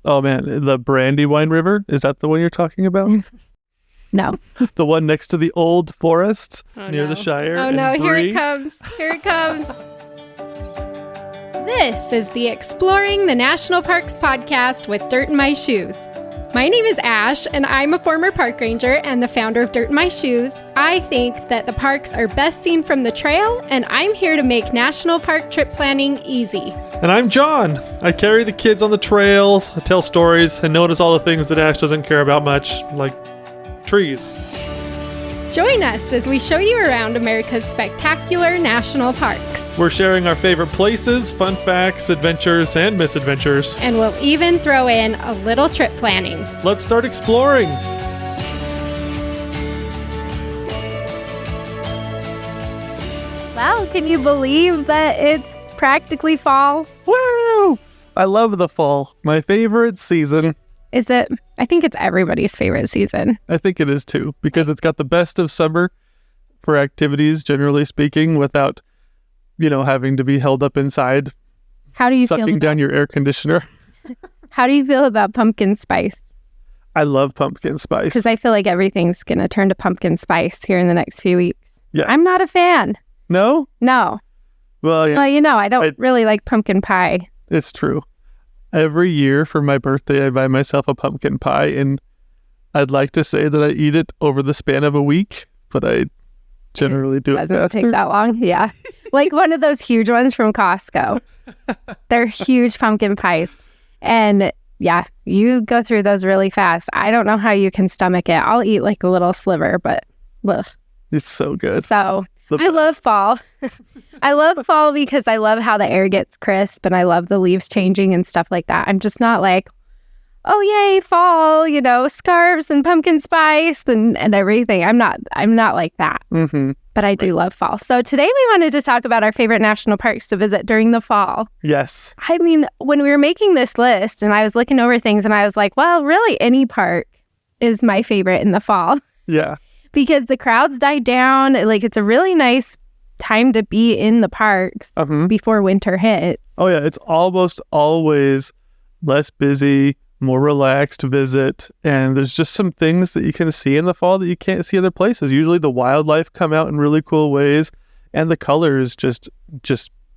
Oh, man. The Brandywine River? Is that the one you're talking about? No. The one next to the old forest near the Shire? Oh, no. Here it comes. Here it comes. This is the Exploring the National Parks podcast with Dirt in My Shoes. My name is Ash, and I'm a former park ranger and the founder of Dirt in My Shoes. I think that the parks are best seen from the trail, and I'm here to make national park trip planning easy. And I'm John. I carry the kids on the trails, I tell stories, and notice all the things that Ash doesn't care about much, like trees. Join us as we show you around America's spectacular national parks. We're sharing our favorite places, fun facts, adventures, and misadventures. And we'll even throw in a little trip planning. Let's start exploring. Wow, can you believe that it's practically fall? Woo! I love the fall. My favorite season. Is it? I think it's everybody's favorite season. I think it is too, because it's got the best of summer for activities, generally speaking, without, having to be held up inside. How do you sucking down your air conditioner? How do you feel about pumpkin spice? I love pumpkin spice. Because I feel like everything's going to turn to pumpkin spice here in the next few weeks. Yeah. I'm not a fan. No? No. Well, yeah. Well, I don't really like pumpkin pie. It's true. Every year for my birthday, I buy myself a pumpkin pie, and I'd like to say that I eat it over the span of a week, but I generally do it faster. Doesn't take that long. Yeah. Like one of those huge ones from Costco. They're huge pumpkin pies. And yeah, you go through those really fast. I don't know how you can stomach it. I'll eat like a little sliver, but ugh. It's so good. So I love fall. I love fall because I love how the air gets crisp and I love the leaves changing and stuff like that. I'm just not like, oh yay, fall, scarves and pumpkin spice and everything. I'm not like that. Mm-hmm. But I do love fall. So today we wanted to talk about our favorite national parks to visit during the fall. Yes. I mean, when we were making this list and I was looking over things and I was like, well, really any park is my favorite in the fall. Yeah. Because the crowds die down. Like, it's a really nice time to be in the parks before winter hits. Oh, yeah. It's almost always less busy, more relaxed visit. And there's just some things that you can see in the fall that you can't see other places. Usually the wildlife come out in really cool ways, and the colors just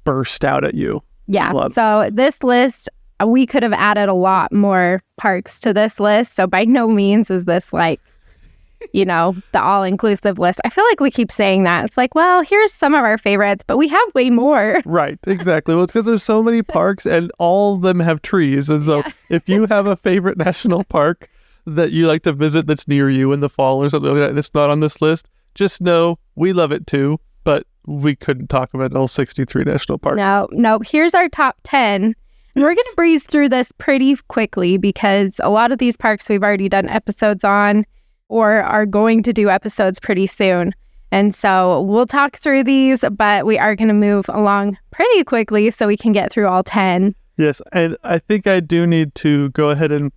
burst out at you. Yeah. So this list, we could have added a lot more parks to this list. So by no means is this like, the all-inclusive list. I feel like we keep saying that. It's like, well, here's some of our favorites, but we have way more. Right, exactly. Well, it's because there's so many parks and all of them have trees. And so if you have a favorite national park that you like to visit that's near you in the fall or something like that, and it's not on this list, just know we love it too, but we couldn't talk about all 63 national parks. No. Here's our top 10. And we're going to breeze through this pretty quickly because a lot of these parks we've already done episodes on or are going to do episodes pretty soon. And so we'll talk through these, but we are going to move along pretty quickly so we can get through all 10. Yes, and I think I do need to go ahead and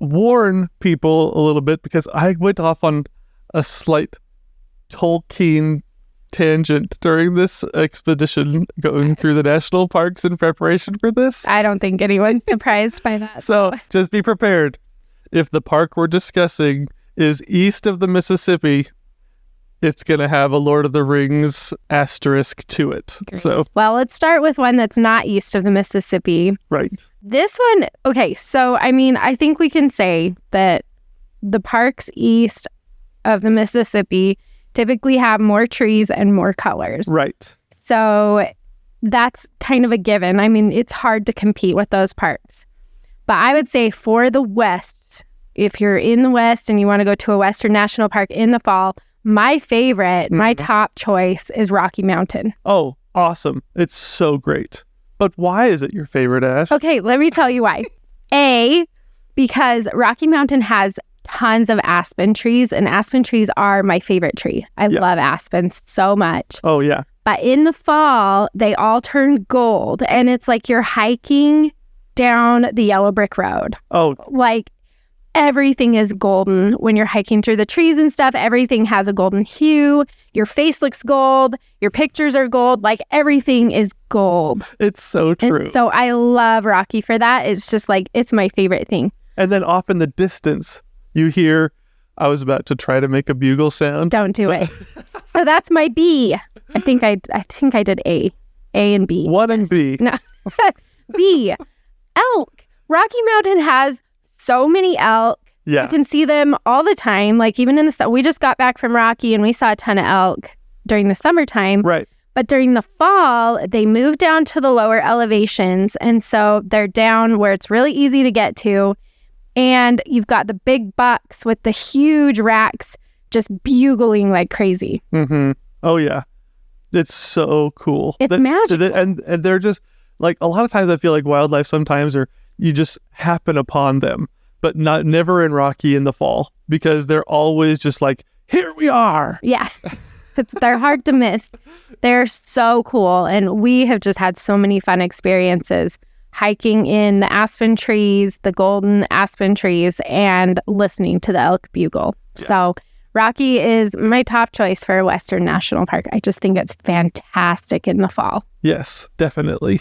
warn people a little bit because I went off on a slight Tolkien tangent during this expedition going through the national parks in preparation for this. I don't think anyone's surprised by that. So just be prepared. If the park we're discussing is east of the Mississippi, it's going to have a Lord of the Rings asterisk to it. Great. So, well, let's start with one that's not east of the Mississippi. Right. This one, okay, so I mean, I think we can say that the parks east of the Mississippi typically have more trees and more colors. Right. So that's kind of a given. I mean, it's hard to compete with those parks. But I would say for the West, if you're in the West and you want to go to a Western National Park in the fall, my favorite, my top choice is Rocky Mountain. Oh, awesome. It's so great. But why is it your favorite, Ash? Okay, let me tell you why. A, because Rocky Mountain has tons of aspen trees, and aspen trees are my favorite tree. I love aspens so much. Oh, yeah. But in the fall, they all turn gold, and it's like you're hiking down the yellow brick road. Oh. Like, everything is golden. When you're hiking through the trees and stuff, everything has a golden hue. Your face looks gold. Your pictures are gold. Like, everything is gold. It's so true. And so I love Rocky for that. It's just like, it's my favorite thing. And then off in the distance, you hear, I was about to try to make a bugle sound. Don't do it. So that's my B. I think I did A and B. 1 and B. No. B. Elk. Rocky Mountain has so many elk. Yeah. You can see them all the time. Like, even in the we just got back from Rocky and we saw a ton of elk during the summertime. Right. But during the fall, they move down to the lower elevations. And so they're down where it's really easy to get to. And you've got the big bucks with the huge racks just bugling like crazy. Mm-hmm. Oh, yeah. It's so cool. It's magical. And they're just, like, a lot of times I feel like wildlife sometimes you just happen upon them, but never in Rocky in the fall, because they're always just like, here we are. Yes. They're hard to miss. They're so cool. And we have just had so many fun experiences hiking in the aspen trees, the golden aspen trees, and listening to the elk bugle. Yeah. So Rocky is my top choice for a Western National Park. I just think it's fantastic in the fall. Yes, definitely.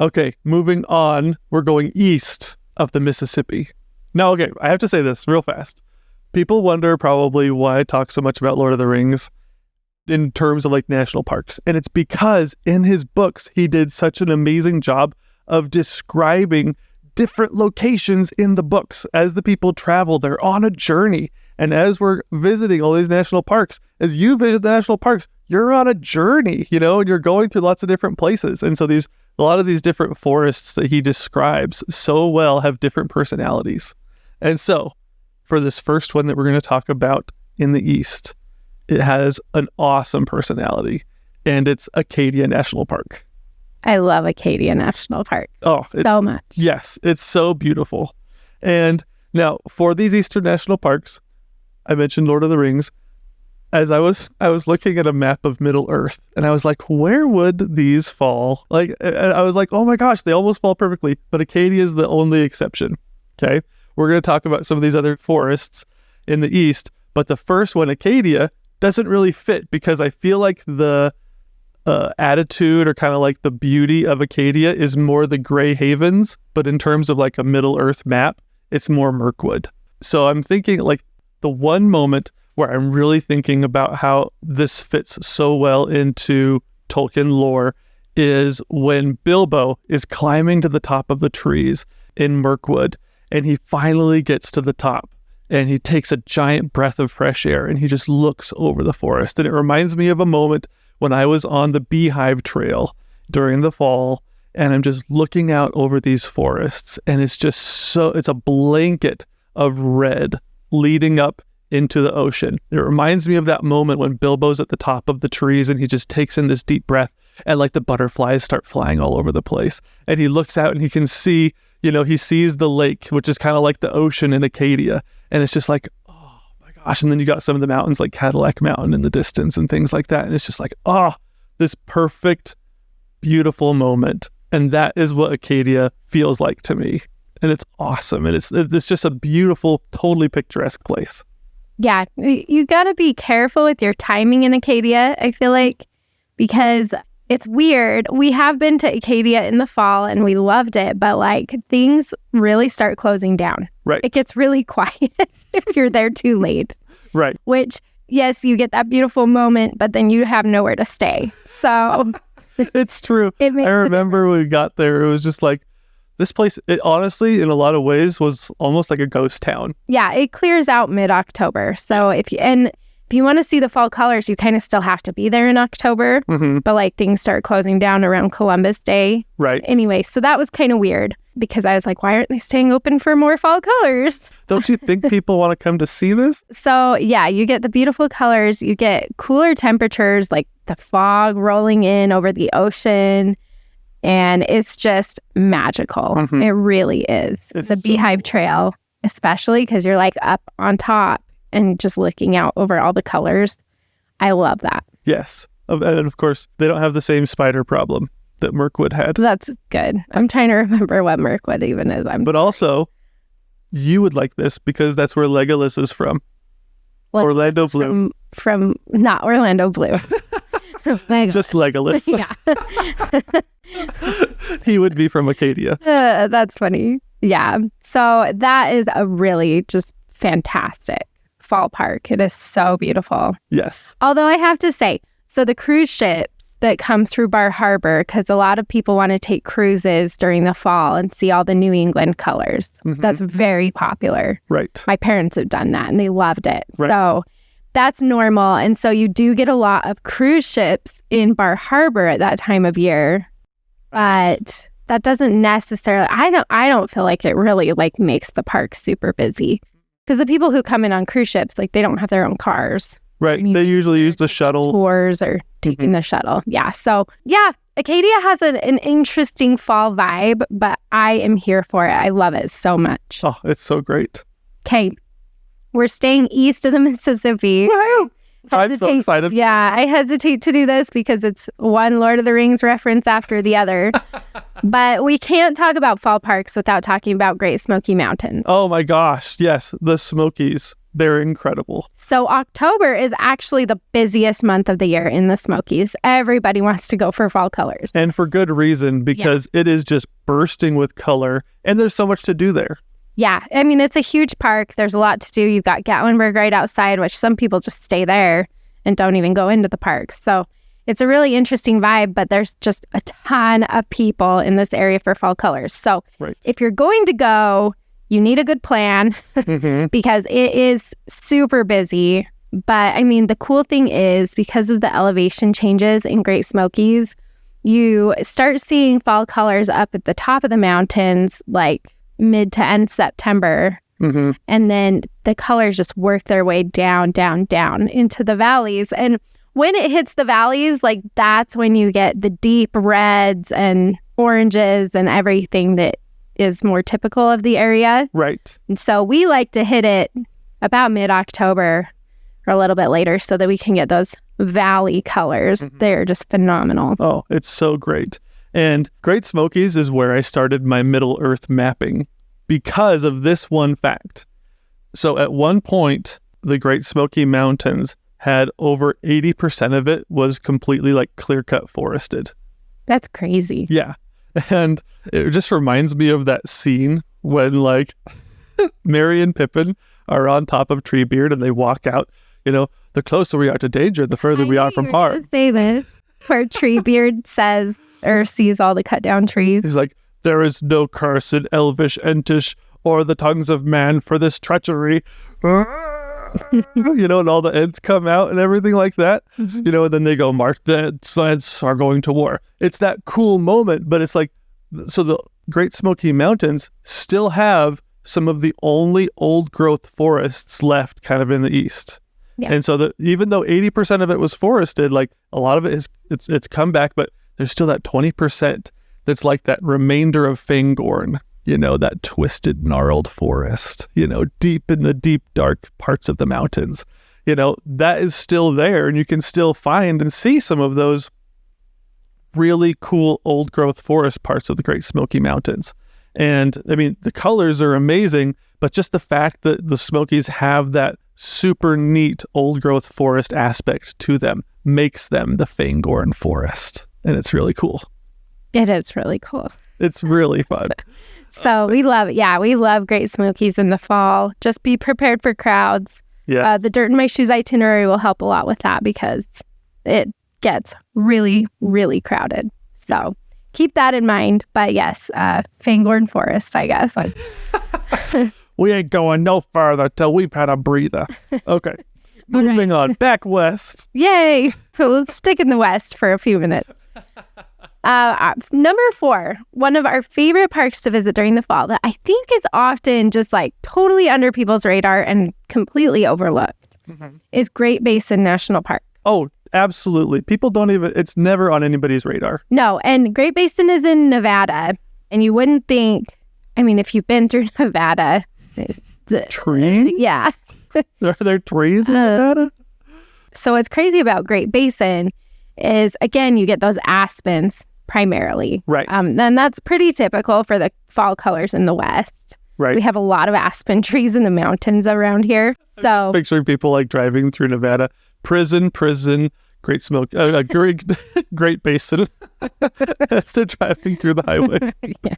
Okay, moving on. We're going east of the Mississippi. Now, okay, I have to say this real fast. People wonder probably why I talk so much about Lord of the Rings in terms of like national parks. And it's because in his books, he did such an amazing job of describing different locations in the books. As the people travel, they're on a journey. And as we're visiting all these national parks, as you visit the national parks, you're on a journey, and you're going through lots of different places. And so a lot of these different forests that he describes so well have different personalities. And so for this first one that we're going to talk about in the East, it has an awesome personality, and it's Acadia National Park. I love Acadia National Park so much. Yes, it's so beautiful. And now for these Eastern National Parks, I mentioned Lord of the Rings. As I was looking at a map of Middle Earth, and I was like, where would these fall? Like, I was like, oh my gosh, they almost fall perfectly. But Acadia is the only exception. Okay, we're going to talk about some of these other forests in the East, but the first one, Acadia, doesn't really fit because I feel like the attitude or kind of like the beauty of Acadia is more the Grey Havens, but in terms of like a Middle Earth map, it's more Mirkwood. So I'm thinking like the one moment where I'm really thinking about how this fits so well into Tolkien lore is when Bilbo is climbing to the top of the trees in Mirkwood, and he finally gets to the top, and he takes a giant breath of fresh air, and he just looks over the forest. And it reminds me of a moment when I was on the Beehive Trail during the fall, and I'm just looking out over these forests, and it's a blanket of red leading up into the ocean. It reminds me of that moment when Bilbo's at the top of the trees and he just takes in this deep breath, and like the butterflies start flying all over the place. And he looks out and he can see, he sees the lake, which is kind of like the ocean in Acadia. And it's just like, oh my gosh. And then you got some of the mountains like Cadillac Mountain in the distance and things like that. And it's just like, this perfect, beautiful moment. And that is what Acadia feels like to me. And it's awesome. And it's just a beautiful, totally picturesque place. Yeah, you got to be careful with your timing in Acadia, I feel like, because it's weird. We have been to Acadia in the fall and we loved it, but like things really start closing down. Right. It gets really quiet if you're there too late. Right. Which, yes, you get that beautiful moment, but then you have nowhere to stay. So it's true. I remember when we got there, it was just like, this place, it honestly, in a lot of ways, was almost like a ghost town. Yeah, it clears out mid-October. So if you want to see the fall colors, you kind of still have to be there in October. Mm-hmm. But like things start closing down around Columbus Day. Right. Anyway, so that was kind of weird because I was like, why aren't they staying open for more fall colors? Don't you think people want to come to see this? So yeah, you get the beautiful colors. You get cooler temperatures, like the fog rolling in over the ocean. And it's just magical. Mm-hmm. It really is. It's a Beehive Trail, especially because you're like up on top and just looking out over all the colors. I love that. Yes. And of course, they don't have the same spider problem that Mirkwood had. That's good. I'm trying to remember what Mirkwood even is. But also, you would like this because that's where Legolas is from. Well, Orlando Bloom. From not Orlando Bloom. Just Legolas. Yeah. He would be from Acadia. That's funny. Yeah. So that is a really just fantastic fall park. It is so beautiful. Yes. Although I have to say, so the cruise ships that come through Bar Harbor, because a lot of people want to take cruises during the fall and see all the New England colors. Mm-hmm. That's very popular. Right. My parents have done that and they loved it. Right. So that's normal. And so you do get a lot of cruise ships in Bar Harbor at that time of year. But that doesn't necessarily, I don't feel like it really like makes the park super busy. Because the people who come in on cruise ships, like they don't have their own cars. Right. They usually use the shuttle. Tours or taking the shuttle. Yeah. So yeah, Acadia has an interesting fall vibe, but I am here for it. I love it so much. Oh, it's so great. Okay. We're staying east of the Mississippi. Wow. I'm so excited. Yeah, I hesitate to do this because it's one Lord of the Rings reference after the other. But we can't talk about fall parks without talking about Great Smoky Mountains. Oh my gosh. Yes. The Smokies. They're incredible. So October is actually the busiest month of the year in the Smokies. Everybody wants to go for fall colors. And for good reason, because it is just bursting with color and there's so much to do there. Yeah, I mean, it's a huge park. There's a lot to do. You've got Gatlinburg right outside, which some people just stay there and don't even go into the park. So it's a really interesting vibe, but there's just a ton of people in this area for fall colors. So if you're going to go, you need a good plan because it is super busy. But I mean, the cool thing is because of the elevation changes in Great Smokies, you start seeing fall colors up at the top of the mountains, like mid to end September. And then the colors just work their way down into the valleys. And when it hits the valleys, like that's when you get the deep reds and oranges and everything that is more typical of the area. Right. And so we like to hit it about mid-October or a little bit later so that we can get those valley colors. They're just phenomenal. Oh, it's so great. And Great Smokies is where I started my Middle Earth mapping because of this one fact. So at one point, the Great Smoky Mountains had over 80% of it was completely like clear-cut forested. That's crazy. Yeah. And it just reminds me of that scene when like Merry and Pippin are on top of Treebeard and they walk out, you know, the closer we are to danger, the further we are from harm. Say this where Treebeard says or sees all the cut down trees. He's like, there is no curse in Elvish, Entish, or the tongues of man for this treachery. You know, and all the Ents come out and everything like that. You know, and then they go, mark the Ents are going to war. It's that cool moment, but it's like, so the Great Smoky Mountains still have some of the only old growth forests left kind of in the east. Yeah. And so even though 80% of it was forested, like a lot of it is, it's come back, but there's still that 20% that's like that remainder of Fangorn, you know, that twisted, gnarled forest, you know, deep in the deep, dark parts of the mountains. You know, that is still there, and you can still find and see some of those really cool old growth forest parts of the Great Smoky Mountains. And I mean, the colors are amazing, but just the fact that the Smokies have that super neat old growth forest aspect to them makes them the Fangorn forest. And it's really cool. It is really cool. It's really fun. So we love it. Yeah, we love Great Smokies in the fall. Just be prepared for crowds. Yeah. The Dirt in My Shoes itinerary will help a lot with that because it gets really, really crowded. So keep that in mind. But yes, Fangorn Forest, I guess. We ain't going no further till we've had a breather. Okay. Moving on. Back west. Yay. Let's stick in the west for a few minutes. Number 4, one of our favorite parks to visit during the fall that I think is often just like totally under people's radar and completely overlooked is Great Basin National Park. Oh, absolutely. People don't even, it's never on anybody's radar. No, and Great Basin is in Nevada, and you wouldn't think, I mean, if you've been through Nevada. Trees? Yeah. Are there trees in Nevada? So what's crazy about Great Basin is, again, you get those aspens primarily. Right. Then that's pretty typical for the fall colors in the west. Right. We have a lot of aspen trees in the mountains around here. So Picturing people like driving through Nevada, prison, Great Smoke, Great Basin as they're driving through the highway. Yeah.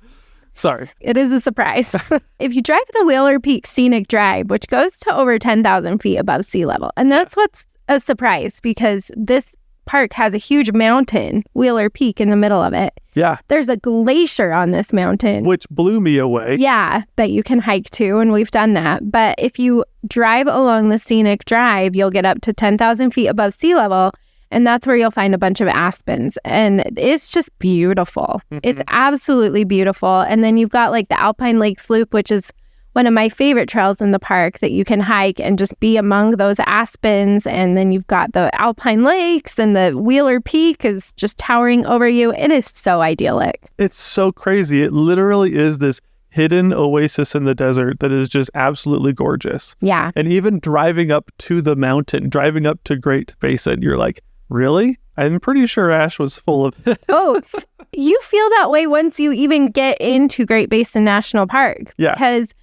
Sorry. It is a surprise. If you drive the Wheeler Peak Scenic Drive, which goes to over 10,000 feet above sea level, and that's what's a surprise because this park has a huge mountain, Wheeler Peak, in the middle of it. Yeah. There's a glacier on this mountain. Which blew me away. Yeah, that you can hike to, and we've done that. But if you drive along the Scenic Drive, you'll get up to 10,000 feet above sea level, and that's where you'll find a bunch of aspens. And it's just beautiful. It's absolutely beautiful. And then you've got like the Alpine Lakes Loop, which is one of my favorite trails in the park that you can hike and just be among those aspens. And then you've got the Alpine Lakes, and the Wheeler Peak is just towering over you. It is so idyllic. It's so crazy. It literally is this hidden oasis in the desert that is just absolutely gorgeous. Yeah. And even driving up to the mountain, driving up to Great Basin, you're like, really? I'm pretty sure Ash was full of it. Oh, you feel that way once you even get into Great Basin National Park. Yeah. Because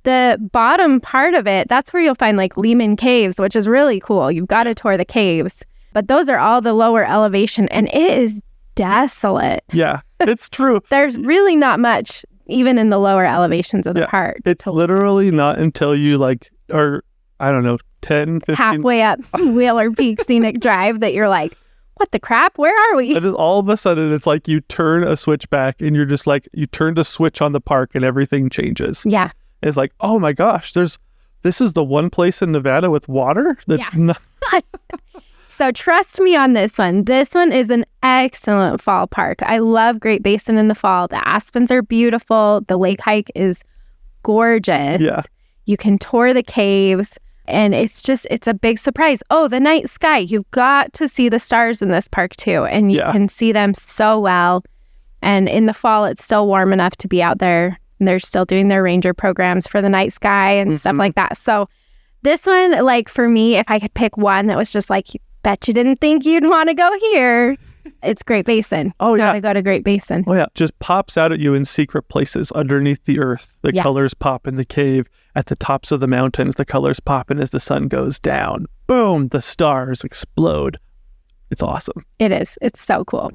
the bottom part of it, that's where you'll find like Lehman Caves, which is really cool. You've got to tour the caves. But those are all the lower elevation, and it is desolate. Yeah, it's true. There's really not much, even in the lower elevations of the park. It's literally not until you are, I don't know, 10, 15... halfway up Wheeler Peak Scenic Drive that you're like, what the crap? Where are we? And just all of a sudden, it's like you turn a switch back and you're just like, you turned a switch on the park and everything changes. Yeah. It's like, oh my gosh, this is the one place in Nevada with water? That's not... So trust me on this one. This one is an excellent fall park. I love Great Basin in the fall. The aspens are beautiful. The lake hike is gorgeous. Yeah. You can tour the caves. And it's a big surprise. Oh, the night sky. You've got to see the stars in this park too. And you can see them so well. And in the fall, it's still warm enough to be out there. And they're still doing their ranger programs for the night sky and stuff like that. So this one, like for me, if I could pick one that was just like, bet you didn't think you'd want to go here, it's Great Basin. Oh, yeah. Gotta go to Great Basin. Oh, yeah. Just pops out at you in secret places underneath the earth. The colors pop in the cave. At the tops of the mountains, the colors pop in as the sun goes down. Boom! The stars explode. It's awesome. It is. It's so cool.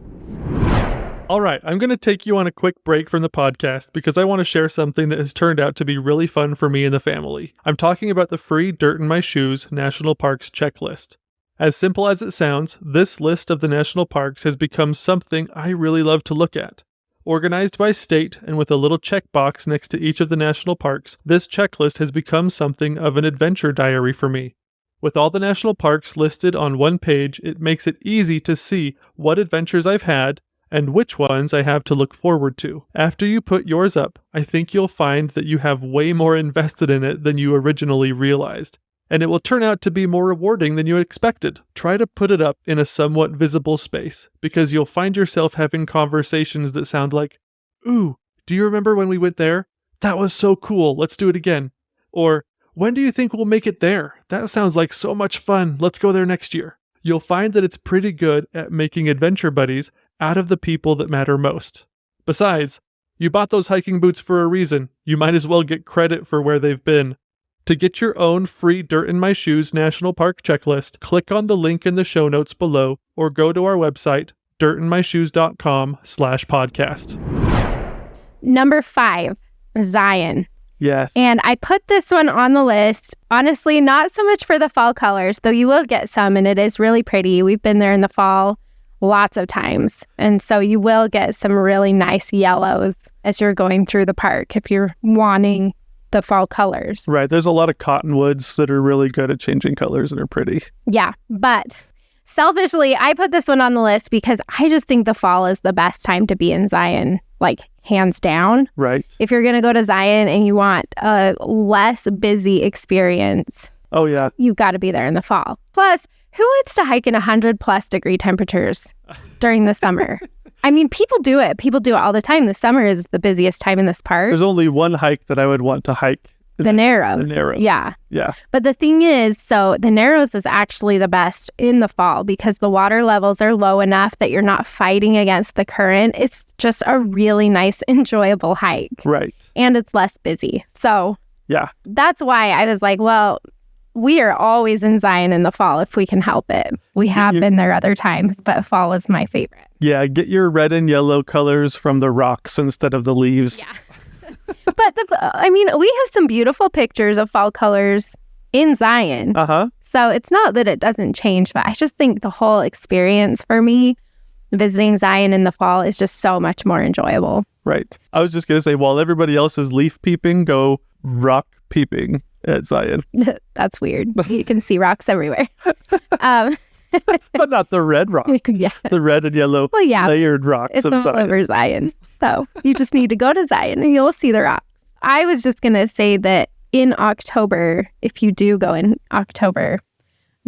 All right. I'm going to take you on a quick break from the podcast because I want to share something that has turned out to be really fun for me and the family. I'm talking about the free Dirt in My Shoes National Parks checklist. As simple as it sounds, this list of the national parks has become something I really love to look at. Organized by state and with a little checkbox next to each of the national parks, this checklist has become something of an adventure diary for me. With all the national parks listed on one page, it makes it easy to see what adventures I've had and which ones I have to look forward to. After you put yours up, I think you'll find that you have way more invested in it than you originally realized. And it will turn out to be more rewarding than you expected. Try to put it up in a somewhat visible space, because you'll find yourself having conversations that sound like, ooh, do you remember when we went there? That was so cool, let's do it again. Or, when do you think we'll make it there? That sounds like so much fun, let's go there next year. You'll find that it's pretty good at making adventure buddies out of the people that matter most. Besides, you bought those hiking boots for a reason. You might as well get credit for where they've been. To get your own free Dirt in My Shoes National Park checklist, click on the link in the show notes below or go to our website, dirtinmyshoes.com/podcast. Number 5, Zion. Yes. And I put this one on the list, honestly, not so much for the fall colors, though you will get some, and it is really pretty. We've been there in the fall lots of times. And so you will get some really nice yellows as you're going through the park if you're wanting the fall colors. Right. There's a lot of cottonwoods that are really good at changing colors and are pretty. Yeah. But selfishly, I put this one on the list because I just think the fall is the best time to be in Zion, like hands down. Right. If you're going to go to Zion and you want a less busy experience, oh yeah, you've got to be there in the fall. Plus, who wants to hike in 100+ degree temperatures during the summer? I mean, people do it. People do it all the time. The summer is the busiest time in this park. There's only one hike that I would want to hike The Narrows. The Narrows. Yeah. Yeah. But the thing is, so the Narrows is actually the best in the fall because the water levels are low enough that you're not fighting against the current. It's just a really nice, enjoyable hike. Right. And it's less busy. So yeah, that's why I was like, well, we are always in Zion in the fall if we can help it. We have been there other times, but fall is my favorite. Yeah, get your red and yellow colors from the rocks instead of the leaves. Yeah. But we have some beautiful pictures of fall colors in Zion. Uh-huh. So it's not that it doesn't change, but I just think the whole experience for me visiting Zion in the fall is just so much more enjoyable. Right. I was just going to say, while everybody else is leaf peeping, go rock peeping at Zion. That's weird. You can see rocks everywhere. But not the red rock. Yeah. The red and yellow layered rocks it's of all Zion. over Zion. So you just need to go to Zion and you'll see the rocks. I was just going to say that in October, if you do go in October,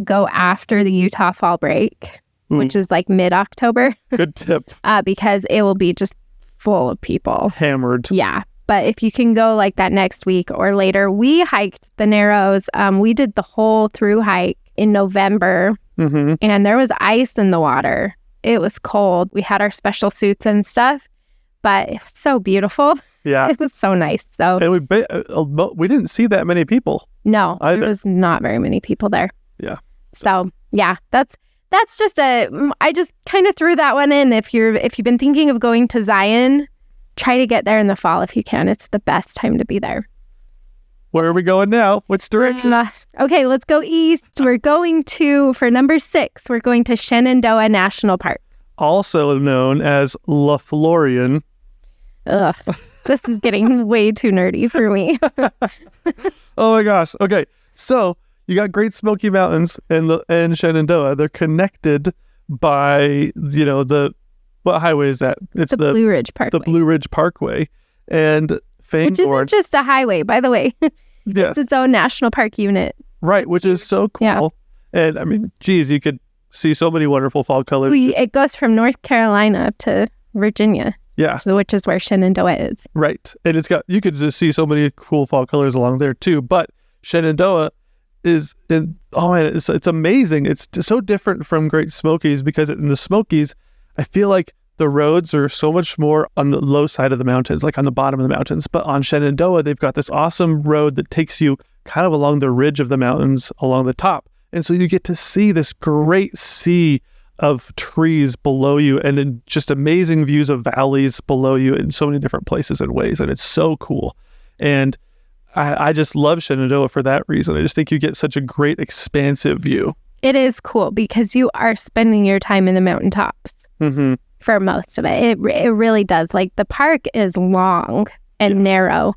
go after the Utah fall break, which is like mid-October. Good tip. Because it will be just full of people. Hammered. Yeah. But if you can go like that next week or later, we hiked the Narrows. We did the whole through hike in November and there was ice in the water. It was cold. We had our special suits and stuff, but it was so beautiful. Yeah. It was so nice. So and we didn't see that many people. No, either. There was not very many people there. Yeah. So yeah, that's just I just kind of threw that one in. If you've been thinking of going to Zion, try to get there in the fall if you can. It's the best time to be there. Where are we going now? Which direction? Okay, let's go east. We're going for number 6, we're going to Shenandoah National Park. Also known as La Florian. Ugh, this is getting way too nerdy for me. Oh my gosh. Okay, so you got Great Smoky Mountains and Shenandoah. They're connected by, what highway is that? It's the Blue Ridge Parkway. The Blue Ridge Parkway. And Fangorn. Which isn't just a highway, by the way. Yeah. It's its own national park unit. Right, which is so cool. Yeah. And I mean, geez, you could see so many wonderful fall colors. It goes from North Carolina up to Virginia. Yeah. Which is where Shenandoah is. Right. And you could just see so many cool fall colors along there too. But Shenandoah it's amazing. It's so different from Great Smokies because in the Smokies, I feel like the roads are so much more on the low side of the mountains, like on the bottom of the mountains. But on Shenandoah, they've got this awesome road that takes you kind of along the ridge of the mountains along the top. And so you get to see this great sea of trees below you and then just amazing views of valleys below you in so many different places and ways. And it's so cool. And I just love Shenandoah for that reason. I just think you get such a great expansive view. It is cool because you are spending your time in the mountaintops. Mm-hmm. For most of it. It really does. Like the park is long and narrow.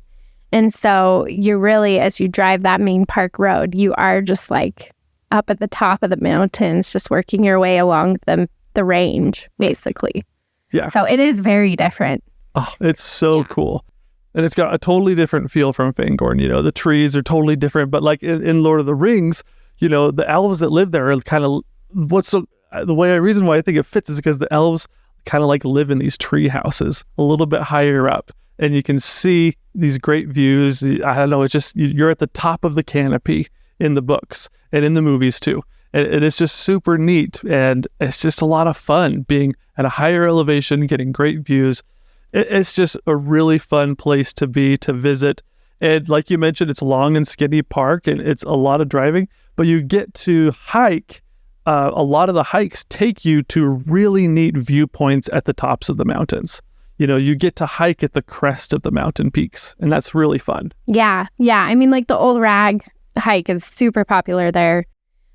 And so you really, as you drive that main park road, you are just like up at the top of the mountains, just working your way along the range, basically. Yeah. So it is very different. Oh, it's so cool. And it's got a totally different feel from Fangorn. The trees are totally different. But like in Lord of the Rings, the elves that live there are kind of reason why I think it fits is because the elves kind of like live in these tree houses a little bit higher up and you can see these great views. I don't know, it's just you're at the top of the canopy in the books and in the movies too, and it's just super neat and it's just a lot of fun being at a higher elevation, getting great views. It's just a really fun place to visit. And like you mentioned, it's a long and skinny park and it's a lot of driving, but you get to hike. A lot of the hikes take you to really neat viewpoints at the tops of the mountains. You get to hike at the crest of the mountain peaks, and that's really fun. Yeah. I mean, like the Old Rag hike is super popular there.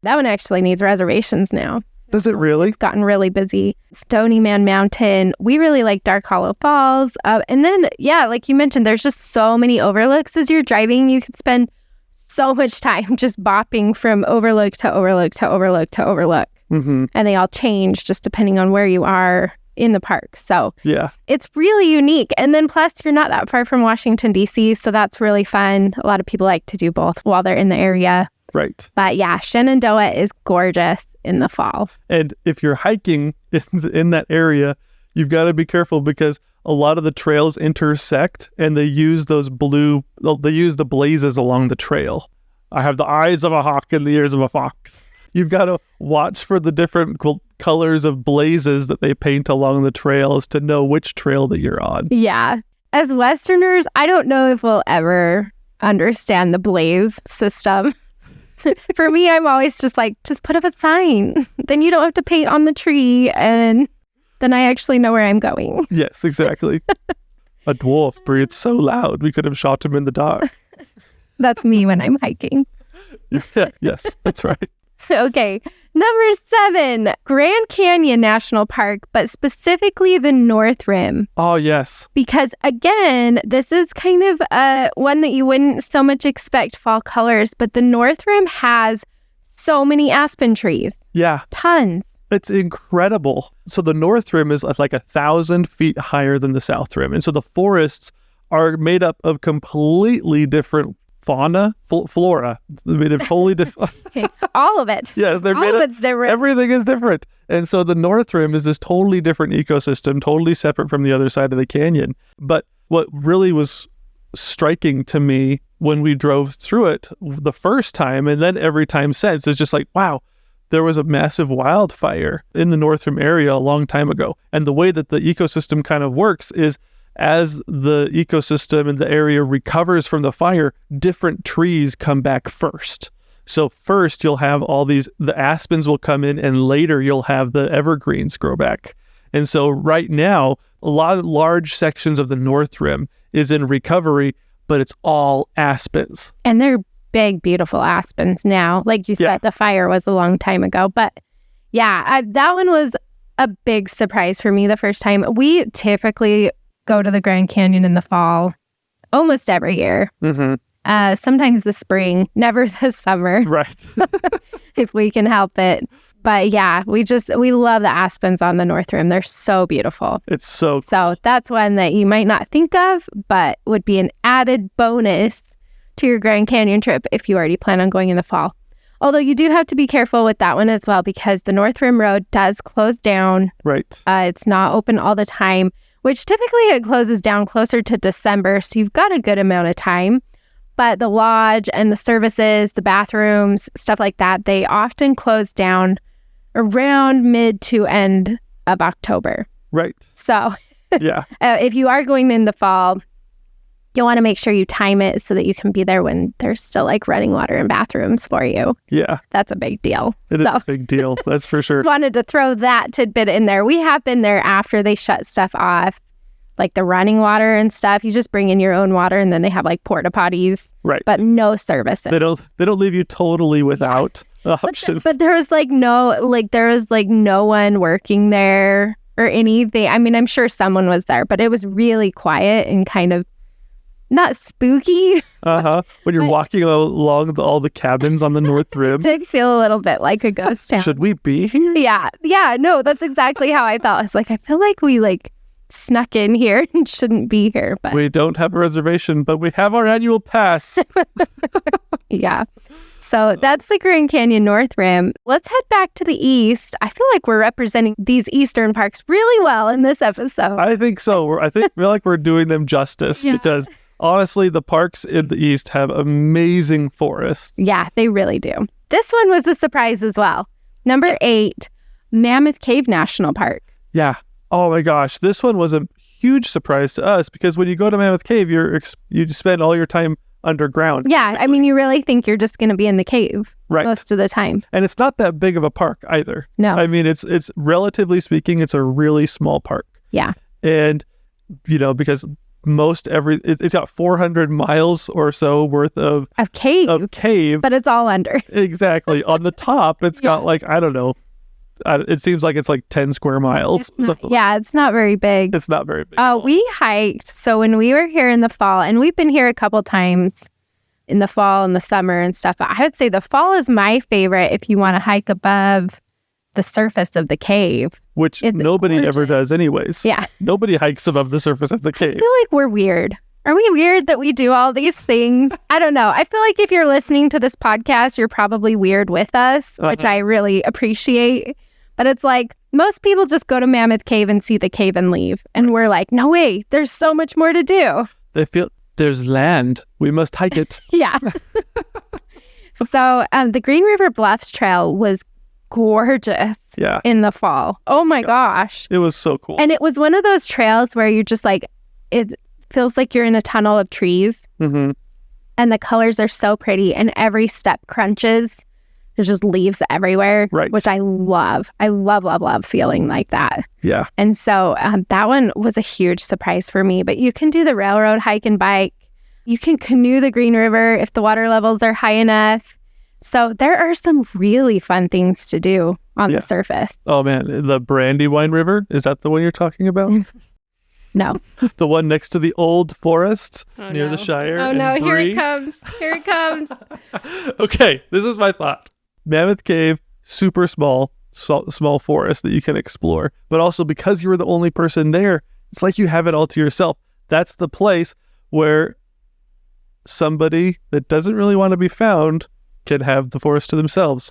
That one actually needs reservations now. Does it really? It's gotten really busy. Stony Man Mountain. We really like Dark Hollow Falls. And then, like you mentioned, there's just so many overlooks as you're driving. You could spend so much time just bopping from overlook to overlook to overlook to overlook. Mm-hmm. And they all change just depending on where you are in the park. So yeah, it's really unique. And then plus you're not that far from Washington, D.C. So that's really fun. A lot of people like to do both while they're in the area. Right. But yeah, Shenandoah is gorgeous in the fall. And if you're hiking in that area, you've got to be careful because a lot of the trails intersect and they use the blazes along the trail. I have the eyes of a hawk and the ears of a fox. You've got to watch for the different colors of blazes that they paint along the trails to know which trail that you're on. Yeah. As Westerners, I don't know if we'll ever understand the blaze system. For me, I'm always just like, just put up a sign. Then you don't have to paint on the tree, and then I actually know where I'm going. Yes, exactly. A dwarf breathed so loud we could have shot him in the dark. That's me when I'm hiking. Yeah, yes, that's right. Okay, number 7, Grand Canyon National Park, but specifically the North Rim. Oh, yes. Because again, this is kind of one that you wouldn't so much expect fall colors, but the North Rim has so many aspen trees. Yeah. Tons. It's incredible. So the North Rim is like 1,000 feet higher than the South Rim. And so the forests are made up of completely different flora. They're made of totally different. Okay. All of it. Yes, they're made all of it's different. Everything is different. And so the North Rim is this totally different ecosystem, totally separate from the other side of the canyon. But what really was striking to me when we drove through it the first time, and then every time since, is just like, wow, there was a massive wildfire in the North Rim area a long time ago. And the way that the ecosystem kind of works is as the ecosystem in the area recovers from the fire, different trees come back first. So first you'll have the aspens will come in, and later you'll have the evergreens grow back. And so right now, a lot of large sections of the North Rim is in recovery, but it's all aspens. And they're big, beautiful aspens now. Like you said, the fire was a long time ago. But yeah, that one was a big surprise for me the first time. We typically go to the Grand Canyon in the fall almost every year. Mm-hmm. Sometimes the spring, never the summer. Right. If we can help it. But yeah, we love the aspens on the North Rim. They're so beautiful. It's so cool. So that's one that you might not think of, but would be an added bonus to your Grand Canyon trip if you already plan on going in the fall. Although you do have to be careful with that one as well, because the North Rim Road does close down. Right. It's not open all the time, which typically it closes down closer to December. So you've got a good amount of time. But the lodge and the services, the bathrooms, stuff like that, they often close down around mid to end of October. Right. So yeah, if you are going in the fall, you'll want to make sure you time it so that you can be there when there's still like running water and bathrooms for you. Yeah. That's a big deal. It is a big deal. That's for sure. Just wanted to throw that tidbit in there. We have been there after they shut stuff off, like the running water and stuff. You just bring in your own water, and then they have like porta potties. Right. But no services. They don't leave you totally without options. But there was no one working there or anything. I mean, I'm sure someone was there, but it was really quiet and kind of not spooky. When you're walking along all the cabins on the North Rim. It did feel a little bit like a ghost town. Should we be here? Yeah. No, that's exactly how I felt. I was like, I feel like we snuck in here and shouldn't be here. But we don't have a reservation, but we have our annual pass. Yeah. So that's the Grand Canyon North Rim. Let's head back to the east. I feel like we're representing these eastern parks really well in this episode. I think so. I feel like we're doing them justice because honestly, the parks in the east have amazing forests. Yeah, they really do. This one was a surprise as well. Number 8, Mammoth Cave National Park. Yeah. Oh my gosh. This one was a huge surprise to us because when you go to Mammoth Cave, you spend all your time underground. Yeah. I mean, you really think you're just going to be in the cave most of the time. And it's not that big of a park either. No. I mean, it's relatively speaking, it's a really small park. Yeah. And, because it's got 400 miles or so worth of cave. But it's all under. Exactly. On the top, it's got I don't know. It seems like it's 10 square miles. It's not very big. It's not very big. We hiked. So when we were here in the fall, and we've been here a couple times in the fall and the summer and stuff, but I would say the fall is my favorite if you want to hike above the surface of the cave. Which nobody ever does anyways. Yeah. Nobody hikes above the surface of the cave. I feel like we're weird. Are we weird that we do all these things? I don't know. I feel like if you're listening to this podcast, you're probably weird with us, which I really appreciate. But it's like most people just go to Mammoth Cave and see the cave and leave. And we're like, no way, there's so much more to do. They feel there's land. We must hike it. Yeah. So the Green River Bluffs Trail was gorgeous in the fall. Oh my gosh. It was so cool. And it was one of those trails where you're just like, it feels like you're in a tunnel of trees. Mm-hmm. And the colors are so pretty. And every step crunches. There's just leaves everywhere, which I love. I love feeling like that. Yeah. And so that one was a huge surprise for me. But you can do the railroad hike and bike. You can canoe the Green River if the water levels are high enough. So there are some really fun things to do on the surface. Oh, man. The Brandywine River, is that the one you're talking about? No. The one next to the old forest near the Shire. Oh, no. Here it comes. Here it comes. Okay. This is my thought. Mammoth Cave, super small forest that you can explore. But also because you were the only person there, it's like you have it all to yourself. That's the place where somebody that doesn't really want to be found can have the forest to themselves.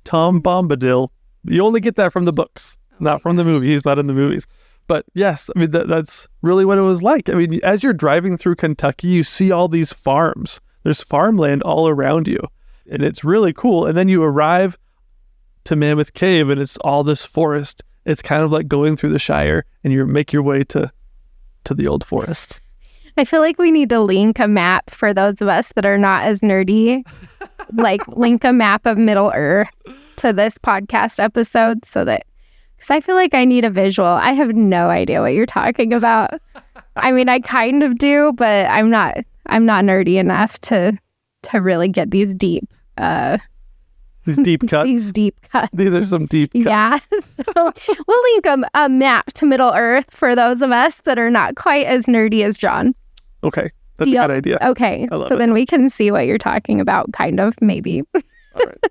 Tom Bombadil. You only get that from the books, not from the movie. He's not in the movies. But yes, I mean, that's really what it was like. I mean, as you're driving through Kentucky, you see all these farms. There's farmland all around you. And it's really cool. And then you arrive to Mammoth Cave and it's all this forest. It's kind of like going through the Shire and you make your way to the old forest. I feel like we need to link a map for those of us that are not as nerdy. Like link a map of Middle Earth to this podcast episode so that, because I feel like I need a visual. I have no idea what you're talking about. I mean, I kind of do, but I'm not nerdy enough to really get these deep cuts. These deep cuts. These are some deep cuts. Yeah. So we'll link a map to Middle Earth for those of us that are not quite as nerdy as John. Okay. That's a good idea. Okay. So then we can see what you're talking about, kind of, maybe. All right.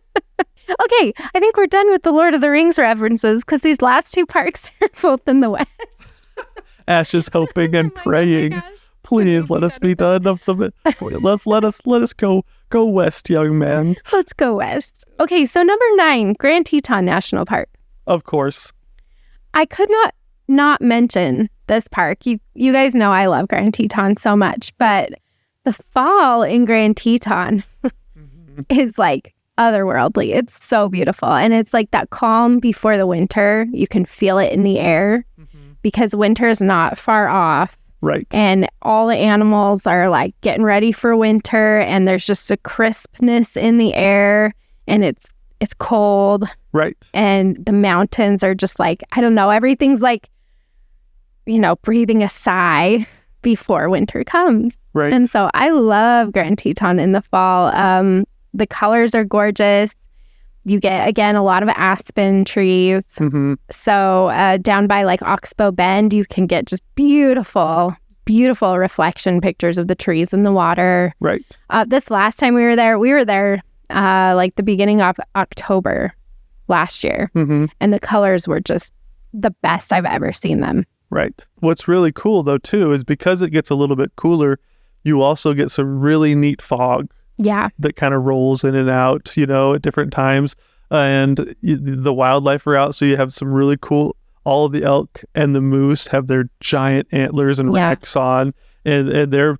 Okay. I think we're done with the Lord of the Rings references because these last two parks are both in the West. Ash is hoping and praying. Please let us be done of the. Let us go west, young man. Let's go west. Okay, so number 9, Grand Teton National Park. Of course. I could not mention this park. You guys know I love Grand Teton so much, but the fall in Grand Teton is like otherworldly. It's so beautiful, and it's like that calm before the winter. You can feel it in the air because winter's not far off. Right. And all the animals are like getting ready for winter, and there's just a crispness in the air, and it's cold. Right. And the mountains are just like, I don't know, everything's like, breathing a sigh before winter comes. Right. And so I love Grand Teton in the fall. The colors are gorgeous. You get, again, a lot of aspen trees. Mm-hmm. So down by like Oxbow Bend, you can get just beautiful reflection pictures of the trees in the water. Right. This last time we were there like the beginning of October last year. Mm-hmm. And the colors were just the best I've ever seen them. Right. What's really cool, though, too, is because it gets a little bit cooler, you also get some really neat fog. Yeah. That kind of rolls in and out, at different times. And the wildlife are out, so you have some really cool, all of the elk and the moose have their giant antlers and racks on, and they're,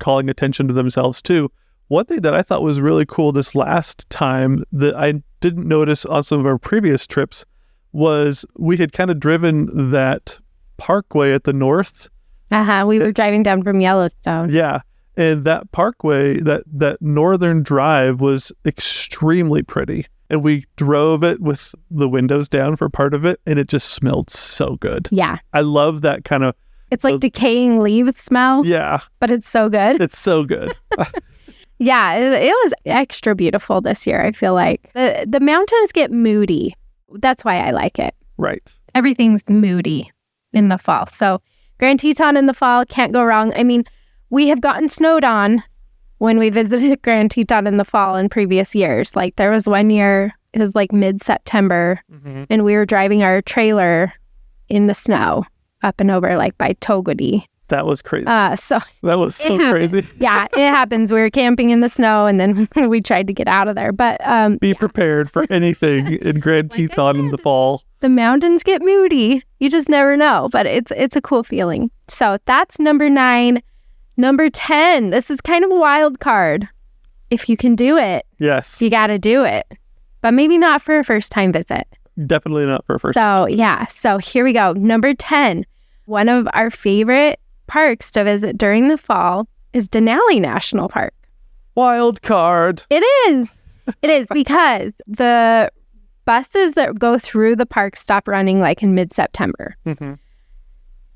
calling attention to themselves, too. One thing that I thought was really cool this last time that I didn't notice on some of our previous trips was we had kind of driven that parkway at the north. We were driving down from Yellowstone. Yeah. And that parkway, that northern drive was extremely pretty. And we drove it with the windows down for part of it, and it just smelled so good. Yeah. I love that kind of... It's like decaying leaves smell. Yeah. But it's so good. It's so good. Yeah, it was extra beautiful this year, I feel like. The mountains get moody. That's why I like it. Right. Everything's moody in the fall. So Grand Teton in the fall, can't go wrong. I mean, we have gotten snowed on when we visited Grand Teton in the fall in previous years. Like there was one year, it was like mid-September, and we were driving our trailer in the snow up and over like by Togwotee. That was crazy. So that was so crazy. Yeah, it happens. We were camping in the snow, and then we tried to get out of there. But be prepared for anything in Grand Teton in the fall. The mountains get moody. You just never know, but it's a cool feeling. So that's number 9. Number 10. This is kind of a wild card. If you can do it, yes, you got to do it, but maybe not for a first time visit. Definitely not for a first. So yeah. So here we go. Number 10. One of our favorite parks to visit during the fall is Denali National Park. Wild card. It is. It is because the buses that go through the park stop running like in mid-September. Mm-hmm.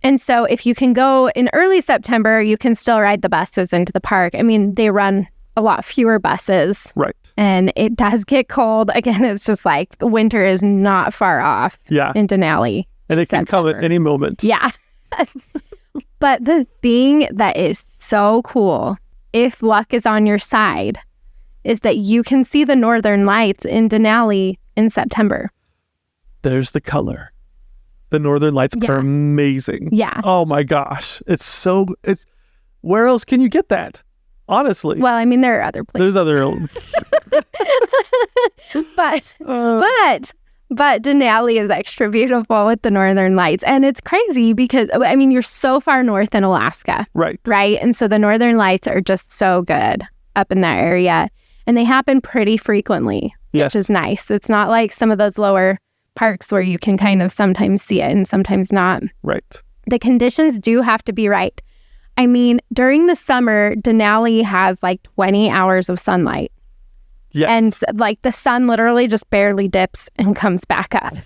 And so if you can go in early September, you can still ride the buses into the park. I mean, they run a lot fewer buses. Right. And it does get cold. Again, it's just like winter is not far off in Denali. And it can come at any moment. Yeah. But the thing that is so cool, if luck is on your side, is that you can see the northern lights in Denali in September. There's the color. The northern lights are amazing. Yeah. Oh my gosh. Where else can you get that? Honestly. Well, I mean, there are other places. There's other. But Denali is extra beautiful with the northern lights. And it's crazy because, I mean, you're so far north in Alaska. Right. Right? And so the northern lights are just so good up in that area. And they happen pretty frequently, which is nice. It's not like some of those lower parks where you can kind of sometimes see it and sometimes not. Right. The conditions do have to be right. I mean, during the summer, Denali has like 20 hours of sunlight. Yes. And like the sun literally just barely dips and comes back up.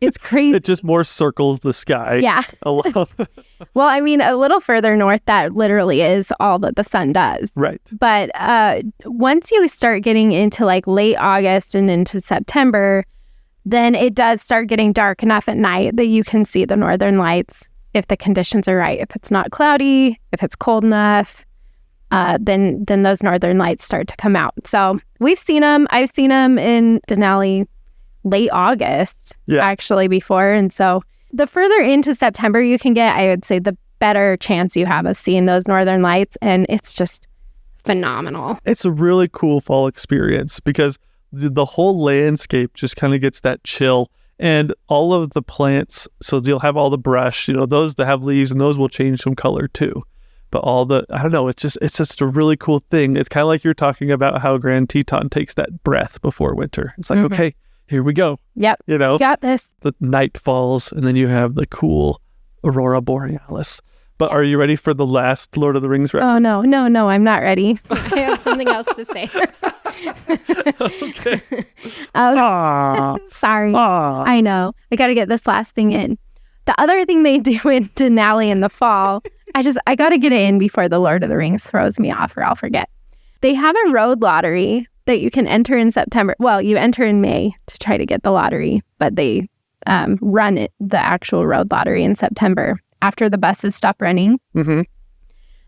It's crazy. It just more circles the sky. Yeah. Well, I mean, a little further north, that literally is all that the sun does. Right. But once you start getting into like late August and into September, then it does start getting dark enough at night that you can see the northern lights if the conditions are right. If it's not cloudy, if it's cold enough, then those northern lights start to come out. So we've seen them. I've seen them in Denali late August, actually, before. And so the further into September you can get, I would say the better chance you have of seeing those northern lights. And it's just phenomenal. It's a really cool fall experience because the whole landscape just kind of gets that chill. And all of the plants, so you'll have all the brush, those that have leaves, and those will change some color too. But I don't know, it's just a really cool thing. It's kind of like you're talking about how Grand Teton takes that breath before winter. It's like, okay, here we go. Yep. You got this. The night falls, and then you have the cool Aurora Borealis. But are you ready for the last Lord of the Rings reference? Oh, no, I'm not ready. I have something else to say. Okay. Sorry. I know. I got to get this last thing in. The other thing they do in Denali in the fall, I got to get it in before the Lord of the Rings throws me off or I'll forget. They have a road lottery that you can enter in September. Well, you enter in May to try to get the lottery, but they run the actual road lottery in September after the buses stop running. Mm-hmm.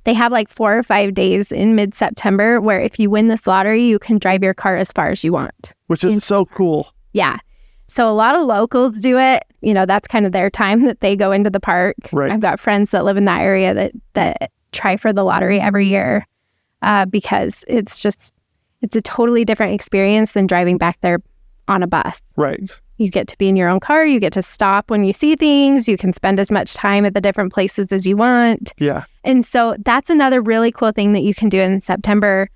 They have like 4 or 5 days in mid-September where if you win this lottery, you can drive your car as far as you want. Which is so cool. Yeah. So a lot of locals do it. That's kind of their time that they go into the park. Right. I've got friends that live in that area that try for the lottery every year because it's a totally different experience than driving back there on a bus. Right. You get to be in your own car. You get to stop when you see things. You can spend as much time at the different places as you want. Yeah. And so that's another really cool thing that you can do in September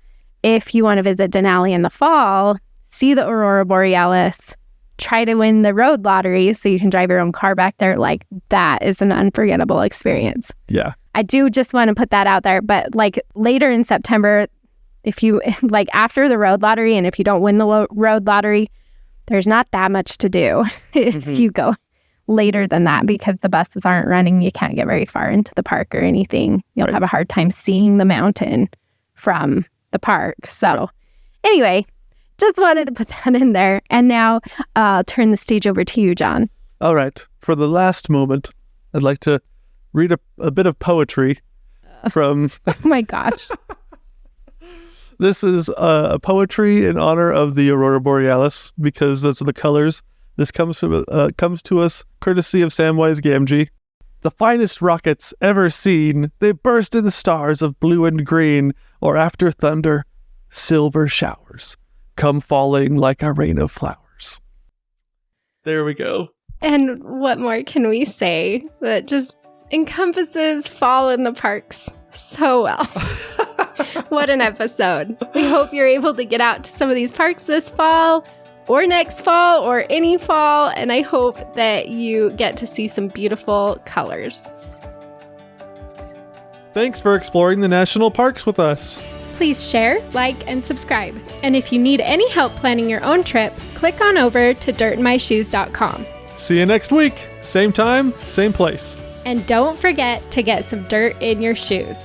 if you want to visit Denali in the fall, see the Aurora Borealis, try to win the road lottery so you can drive your own car back there. Like, that is an unforgettable experience. Yeah. I do just want to put that out there. But like later in September, if you like after the road lottery and if you don't win the road lottery, there's not that much to do if you go later than that because the buses aren't running. You can't get very far into the park or anything. You'll have a hard time seeing the mountain from the park. So anyway, just wanted to put that in there. And now I'll turn the stage over to you, John. All right. For the last moment, I'd like to read a bit of poetry from... Oh my gosh. This is a poetry in honor of the Aurora Borealis because those are the colors. This comes to us courtesy of Samwise Gamgee. The finest rockets ever seen, they burst in stars of blue and green, or after thunder, silver showers come falling like a rain of flowers. There we go. And what more can we say that just encompasses fall in the parks so well? What an episode. We hope you're able to get out to some of these parks this fall or next fall or any fall, and I hope that you get to see some beautiful colors. Thanks for exploring the national parks with us. Please share, like, and subscribe. And if you need any help planning your own trip, click on over to dirtmyshoes.com. See you next week. Same time, same place. And don't forget to get some dirt in your shoes.